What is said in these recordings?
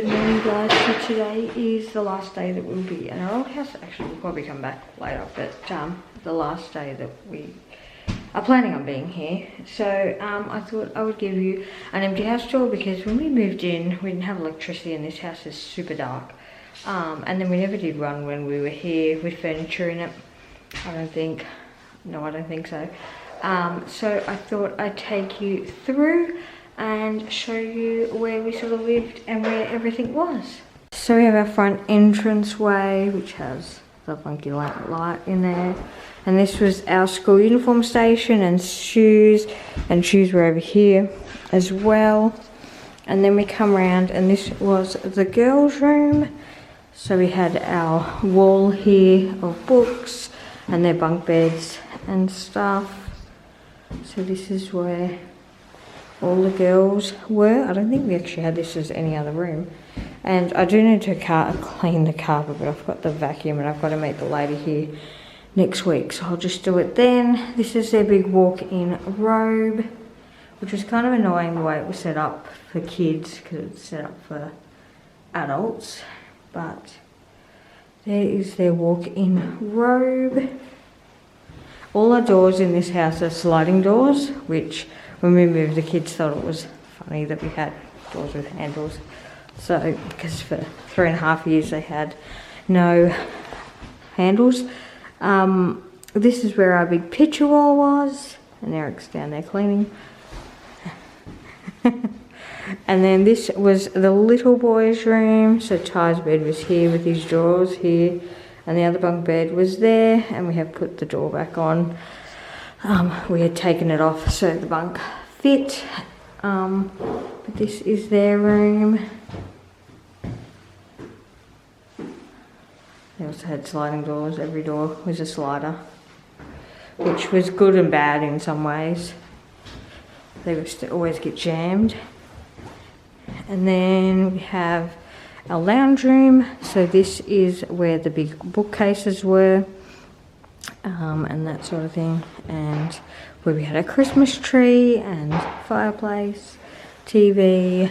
morning guys, so today is the last day that we'll be in our old house. Actually we'll probably come back later, but the last day that we are planning on being here. So I thought I would give you an empty house tour, because when we moved in we didn't have electricity and this house is super dark. And then we never did one when we were here with furniture in it. I don't think so. So I thought I'd take you through and show you where we sort of lived and where everything was. So we have our front entranceway, which has the funky light in there. And this was our school uniform station, and shoes were over here as well. And then we come around and this was the girls' room. So we had our wall here of books and their bunk beds and stuff. So this is where all the girls were. I don't think we actually had this as any other room. And I do need to clean the carpet, but I've got the vacuum and I've got to meet the lady here next week, so I'll just do it then. This is their big walk-in robe, which was kind of annoying the way it was set up for kids, because it's set up for adults. But there is their walk-in robe. All our doors in this house are sliding doors, which when we moved, the kids thought it was funny that we had doors with handles. So, because for 3.5 years they had no handles. This is where our big picture wall was, and Eric's down there cleaning. And then this was the little boy's room. So Ty's bed was here with his drawers here, and the other bunk bed was there, and we have put the door back on. We had taken it off so the bunk fit. But this is their room. They also had sliding doors. Every door was a slider, which was good and bad in some ways. They used to always get jammed. And then we have our lounge room. So this is where the big bookcases were. And that sort of thing, and where we had a Christmas tree and fireplace, TV,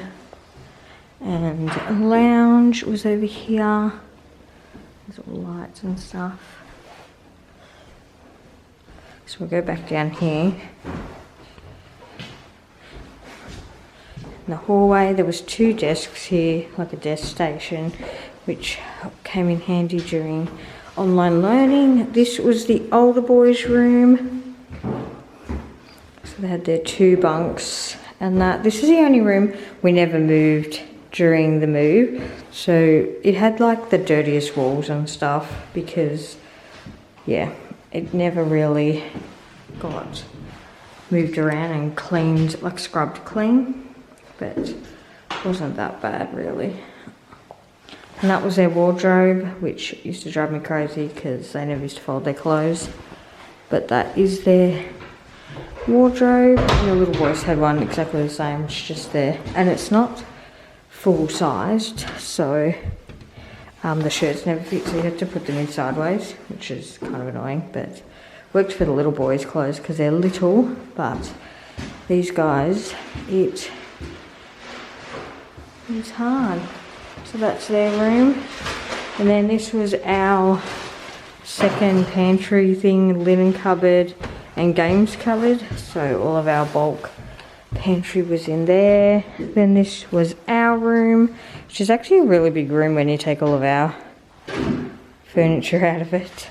and a lounge was over here. There's all lights and stuff. So we'll go back down here. In the hallway there was 2 desks here, like a desk station, which came in handy during online learning. This was the older boys' room. So they had their 2 bunks, and this is the only room we never moved during the move. So it had like the dirtiest walls and stuff, because yeah, it never really got moved around and cleaned, like scrubbed clean, but it wasn't that bad really. And that was their wardrobe, which used to drive me crazy because they never used to fold their clothes. But that is their wardrobe. And the little boys had one exactly the same, it's just there. And it's not full-sized, so the shirts never fit, so you have to put them in sideways, which is kind of annoying. But worked for the little boys' clothes because they're little, but these guys, it's hard. So that's their room. And then this was our second pantry thing, linen cupboard and games cupboard. So all of our bulk pantry was in there. Then this was our room, which is actually a really big room when you take all of our furniture out of it.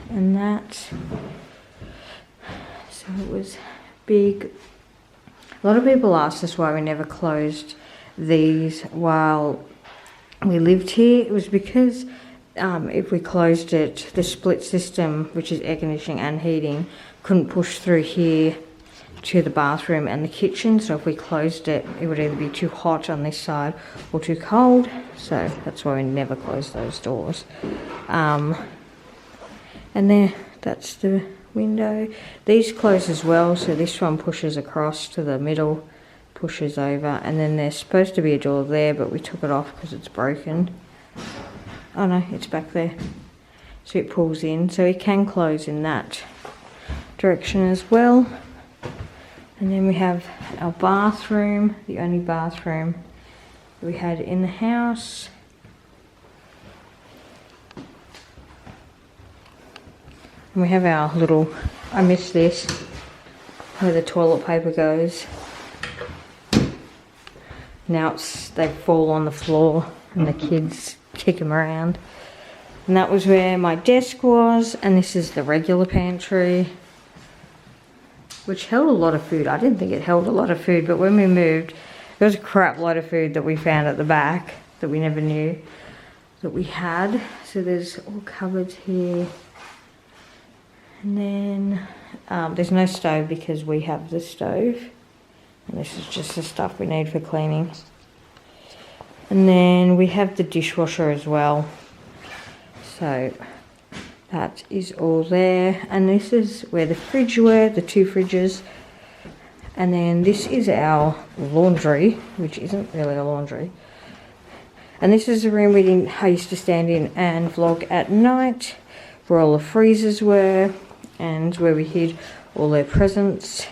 And that, so it was big. A lot of people asked us why we never closed these while we lived here. It was because if we closed it, the split system, which is air conditioning and heating, couldn't push through here to the bathroom and the kitchen. So if we closed it, it would either be too hot on this side or too cold. So that's why we never closed those doors. And there, that's the window. These close as well, so this one pushes across to the middle, pushes over, and then there's supposed to be a door there, but we took it off because it's broken. Oh no, it's back there. So it pulls in, so it can close in that direction as well. And then we have our bathroom, the only bathroom we had in the house. And we have our little, I miss this, where the toilet paper goes. Now they fall on the floor and the kids kick them around. And that was where my desk was, and this is the regular pantry, which held a lot of food. I didn't think it held a lot of food, but when we moved, there was a crap load of food that we found at the back that we never knew that we had. So there's all cupboards here. And then there's no stove because we have the stove. And this is just the stuff we need for cleaning. And then we have the dishwasher as well. So that is all there. And this is where the fridge were, the 2 fridges. And then this is our laundry, which isn't really a laundry. And this is the room I used to stand in and vlog at night, where all the freezers were and where we hid all their presents.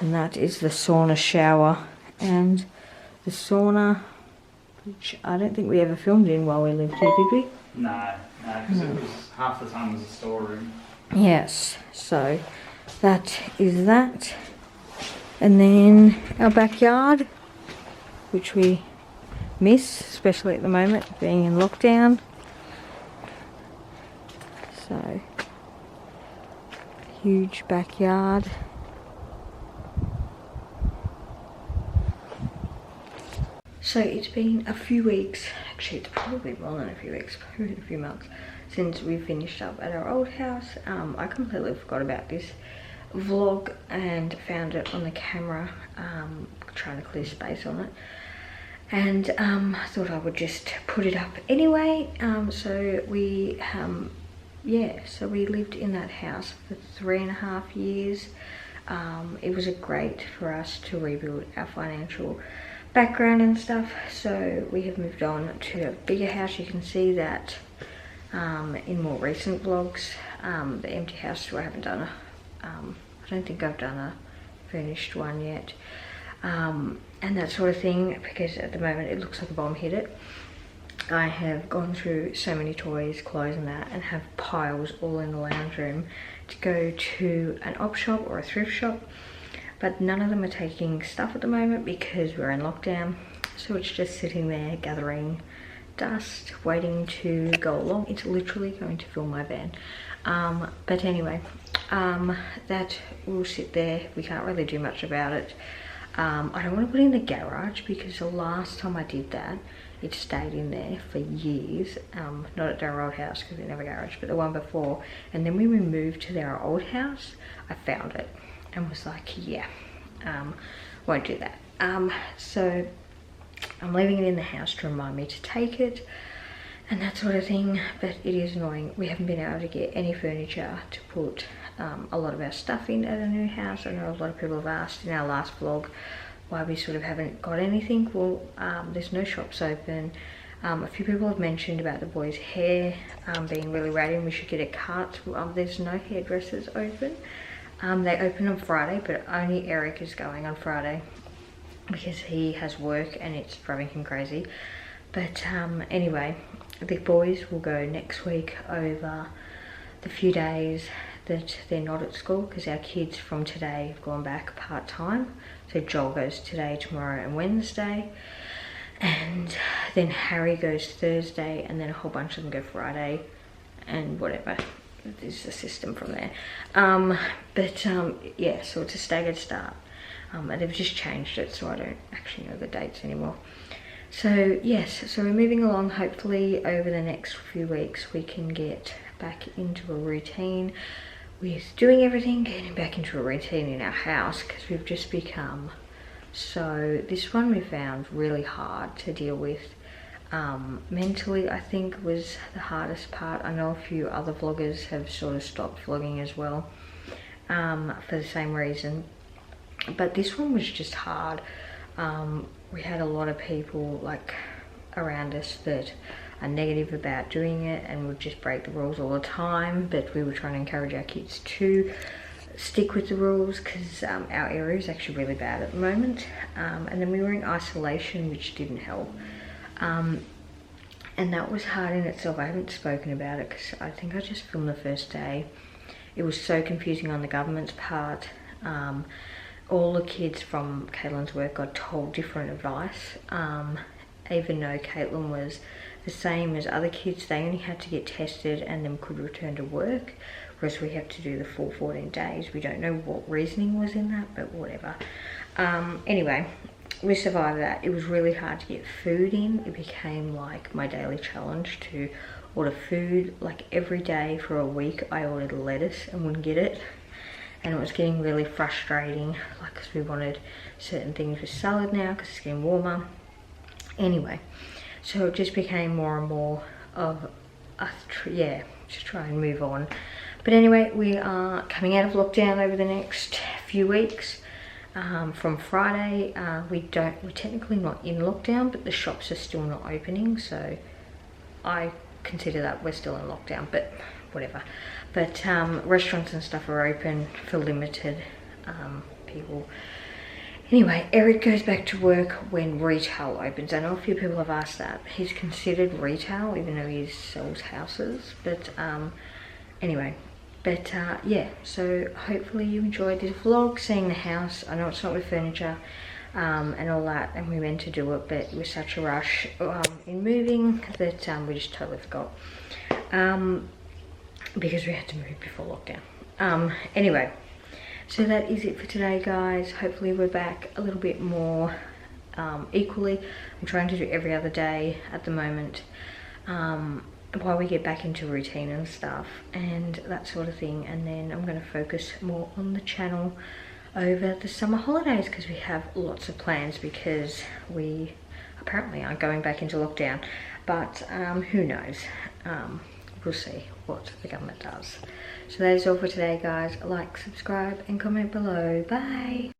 And that is the sauna shower and the sauna, which I don't think we ever filmed in while we lived here, did we? No, because it was half the time was a storeroom. Yes, so that is that. And then our backyard, which we miss, especially at the moment, being in lockdown. So, huge backyard. So it's been a few weeks, actually it's probably more than a few weeks, probably a few months, since we finished up at our old house. I completely forgot about this vlog and found it on the camera, trying to clear space on it. And I thought I would just put it up anyway. So we lived in that house for 3.5 years. It was great for us to rebuild our financial background and stuff. So we have moved on to a bigger house. You can see that in more recent vlogs. The empty house where I haven't done I don't think I've done a finished one yet. And that sort of thing, because at the moment it looks like a bomb hit it. I have gone through so many toys, clothes and that, and have piles all in the lounge room to go to an op shop or a thrift shop. But none of them are taking stuff at the moment because we're in lockdown. So it's just sitting there gathering dust, waiting to go along. It's literally going to fill my van. But anyway, that will sit there. We can't really do much about it. I don't want to put it in the garage because the last time I did that, it stayed in there for years. Not at our old house because we didn't have a garage, but the one before. And then when we moved to our old house, I found it and was like, yeah, won't do that. So I'm leaving it in the house to remind me to take it and that sort of thing. But it is annoying. We haven't been able to get any furniture to put a lot of our stuff in at a new house. I know a lot of people have asked in our last vlog why we sort of haven't got anything. Well, there's no shops open. A few people have mentioned about the boys' hair being really ratty and we should get a cut. There's no hairdressers open. They open on Friday, but only Eric is going on Friday because he has work and it's driving him crazy. But anyway, the boys will go next week over the few days that they're not at school, because our kids from today have gone back part-time. So Joel goes today, tomorrow and Wednesday, and then Harry goes Thursday, and then a whole bunch of them go Friday and whatever. This is the system from there. Yeah, so it's a staggered start, and they've just changed it, so I don't actually know the dates anymore. So yes, so we're moving along. Hopefully over the next few weeks we can get back into a routine with doing everything, getting back into a routine in our house, because we've just become so, this one we found really hard to deal with. Mentally, I think, was the hardest part. I know a few other vloggers have sort of stopped vlogging as well, for the same reason, but this one was just hard. We had a lot of people like around us that are negative about doing it and would just break the rules all the time, but we were trying to encourage our kids to stick with the rules because our area is actually really bad at the moment. And then we were in isolation, which didn't help. And that was hard in itself. I haven't spoken about it because I think I just filmed the first day. It was so confusing on the government's part. All the kids from Caitlin's work got told different advice. Even though Caitlin was the same as other kids, they only had to get tested and then could return to work, whereas we have to do the full 14 days. We don't know what reasoning was in that, but whatever. Anyway, we survived that. It was really hard to get food in. It became like my daily challenge to order food. Like every day for a week I ordered lettuce and wouldn't get it, and it was getting really frustrating, like because we wanted certain things with salad now because it's getting warmer. Anyway, so it just became more and more of us, just try and move on. But anyway, we are coming out of lockdown over the next few weeks. From Friday, we're technically not in lockdown, but the shops are still not opening, so I consider that we're still in lockdown, but whatever. But restaurants and stuff are open for limited people. Anyway, Eric goes back to work when retail opens. I know a few people have asked that. He's considered retail, even though he sells houses. But anyway, yeah. So hopefully you enjoyed this vlog, seeing the house. I know it's not with furniture and all that, and we meant to do it, but it was such a rush in moving that we just totally forgot. Because we had to move before lockdown. Anyway. So that is it for today, guys. Hopefully we're back a little bit more equally. I'm trying to do every other day at the moment while we get back into routine and stuff and that sort of thing. And then I'm going to focus more on the channel over the summer holidays because we have lots of plans because we apparently aren't going back into lockdown. But who knows? We'll see what the government does. So that is all for today, guys. Like, subscribe and comment below. Bye.